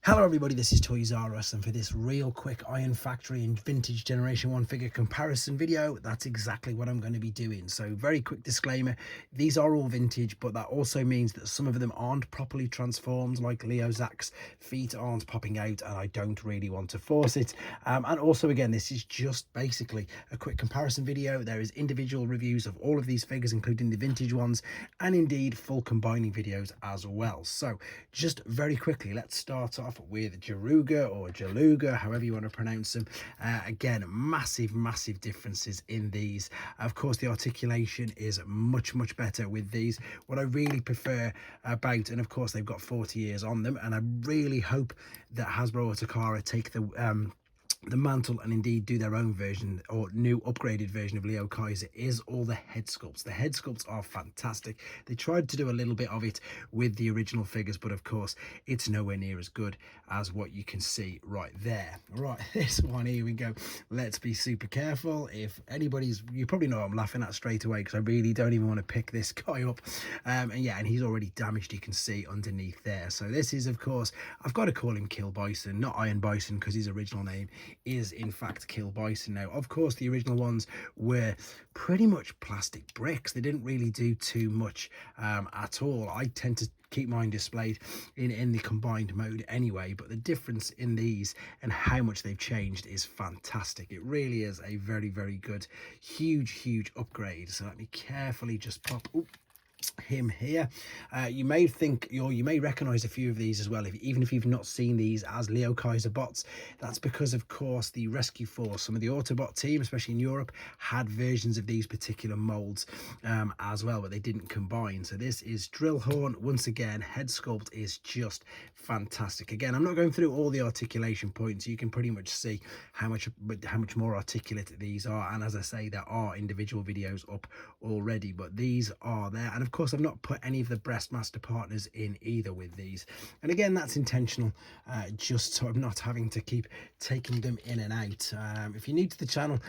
Hello everybody, this is Toys R Us, and for this real quick Ironfactory and vintage Generation 1 figure comparison video, that's exactly what I'm going to be doing. So very quick disclaimer, these are all vintage, but that also means that some of them aren't properly transformed, like Leo Zach's feet aren't popping out, and I don't really want to force it. And also again, this is just basically a quick comparison video. There is individual reviews of all of these figures, including the vintage ones, and indeed full combining videos as well. So just very quickly, let's start off with Jaruga or Jaluga, however you want to pronounce them. Again, massive differences in these. Of course, the articulation is much better with these. What I really prefer about, and of course they've got 40 years on them, and I really hope that Hasbro or Takara take the mantle and indeed do their own version or new upgraded version of liokaiser, is all the head sculpts. The head sculpts are fantastic. They tried to do a little bit of it with the original figures, but of course it's nowhere near as good as what you can see right there. Right, this one, here we go. Let's be super careful. If anybody's, you probably know I'm laughing at straight away, because I really don't even want to pick this guy up. And yeah, and he's already damaged, you can see underneath there. So this is, of course, I've got to call him Kill Bison, not Iron Bison, because his original name is in fact Kill Bison. Now of course the original ones were pretty much plastic bricks. They didn't really do too much at all. I tend to keep mine displayed in the combined mode anyway, but the difference in these and how much they've changed is fantastic. It really is a very good huge upgrade. So let me carefully just pop him here. You may think, or you may recognize a few of these as well, even if you've not seen these as liokaiser bots. That's because of course the rescue force, some of the Autobot team, especially in Europe, had versions of these particular molds as well, but they didn't combine. So this is Drillhorn. Once again, head sculpt is just fantastic. Again, I'm not going through all the articulation points. You can pretty much see how much more articulate these are, and as I say, there are individual videos up already, but these are there. And of course I've not put any of the Breastmaster partners in either with these, and again that's intentional, just so I'm not having to keep taking them in and out. If you're new to the channel,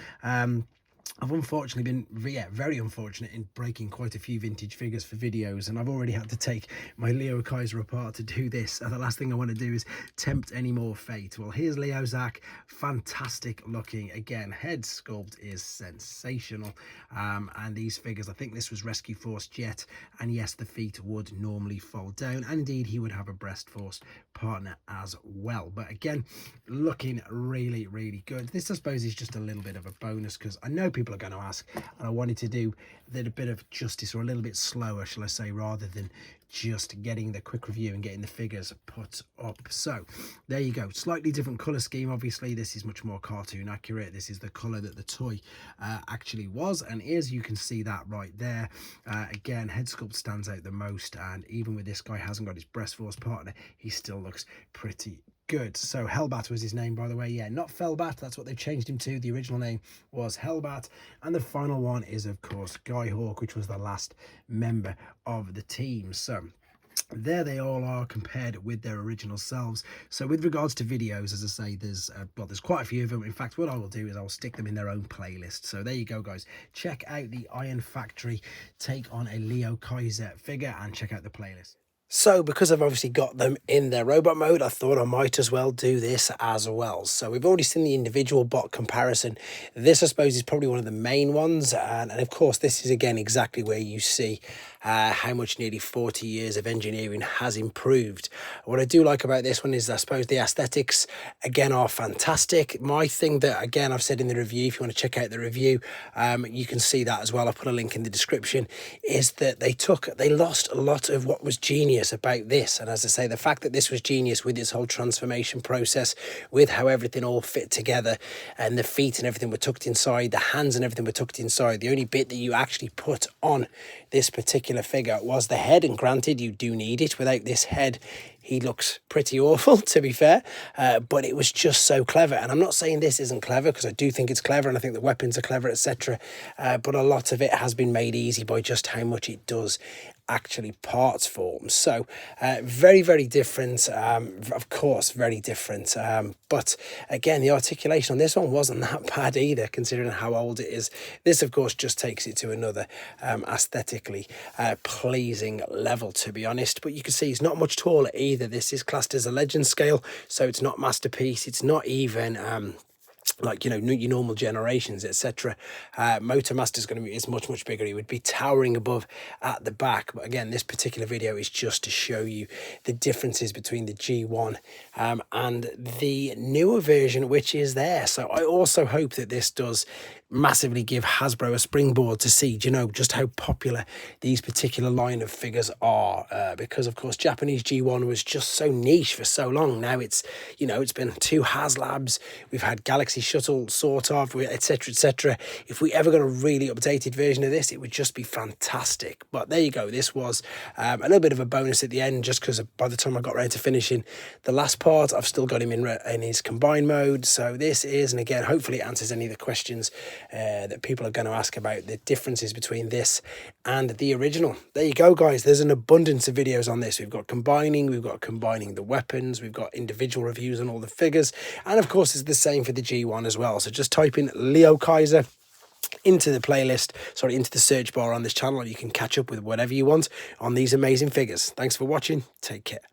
I've unfortunately been very unfortunate in breaking quite a few vintage figures for videos, and I've already had to take my liokaiser apart to do this, and the last thing I want to do is tempt any more fate. Well, here's Leo Zach, fantastic looking. Again, head sculpt is sensational, and these figures, I think this was Rescue Force Jet, and yes, the feet would normally fold down, and indeed he would have a breast force partner as well. But again, looking really good. This, I suppose, is just a little bit of a bonus, because I know people are going to ask, and I wanted to do a bit of justice, or a little bit slower, shall I say, rather than just getting the quick review and getting the figures put up. So there you go, slightly different color scheme. Obviously this is much more cartoon accurate. This is the color that the toy actually was, and as you can see that right there, again, head sculpt stands out the most, and even with this guy hasn't got his breast force partner, he still looks pretty good. So Hellbat was his name, by the way. Yeah, not Fellbat, that's what they've changed him to. The original name was Hellbat. And the final one is of course Skyhawk, which was the last member of the team. So there they all are compared with their original selves. So with regards to videos, as I say, there's quite a few of them. In fact, what I will do is I'll stick them in their own playlist. So there you go, guys. Check out the Ironfactory take on a liokaiser figure and check out the playlist. So because I've obviously got them in their robot mode, I thought I might as well do this as well. So we've already seen the individual bot comparison. This, I suppose, is probably one of the main ones. And of course, this is again exactly where you see how much nearly 40 years of engineering has improved. What I do like about this one is, I suppose, the aesthetics again are fantastic. My thing that, again, I've said in the review, if you want to check out the review, you can see that as well. I'll put a link in the description, is that they lost a lot of what was genius about this. And as I say, the fact that this was genius with its whole transformation process, with how everything all fit together, and the feet and everything were tucked inside, the hands and everything were tucked inside. The only bit that you actually put on this particular figure was the head, and granted, you do need it. Without this head, he looks pretty awful, to be fair, but it was just so clever. And I'm not saying this isn't clever, because I do think it's clever, and I think the weapons are clever, etc. But a lot of it has been made easy by just how much it does actually parts form. So very different, of course, very different, but again, the articulation on this one wasn't that bad either, considering how old it is. This of course just takes it to another aesthetically pleasing level, to be honest. But you can see he's not much taller either. see that this is classed as a legend scale, so it's not masterpiece, it's not even like, you know, your normal generations, etc. Motormaster is much bigger. It would be towering above at the back. But again, this particular video is just to show you the differences between the G1 and the newer version, which is there. So I also hope that this does massively give Hasbro a springboard to see, you know, just how popular these particular line of figures are, because of course Japanese G1 was just so niche for so long. Now it's, you know, it's been 2 HasLabs, we've had Galaxy Shuttle sort of, etc, etc. If we ever got a really updated version of this, it would just be fantastic. But there you go, this was a little bit of a bonus at the end, just because by the time I got around to finishing the last part, I've still got him in his combined mode. So this is, and again, hopefully it answers any of the questions that people are going to ask about the differences between this and the original. There you go, guys. There's an abundance of videos on this. We've got combining the weapons, we've got individual reviews on all the figures, and of course it's the same for the G1 as well. So just type in liokaiser into the playlist, sorry, into the search bar on this channel, and you can catch up with whatever you want on these amazing figures. Thanks for watching. Take care.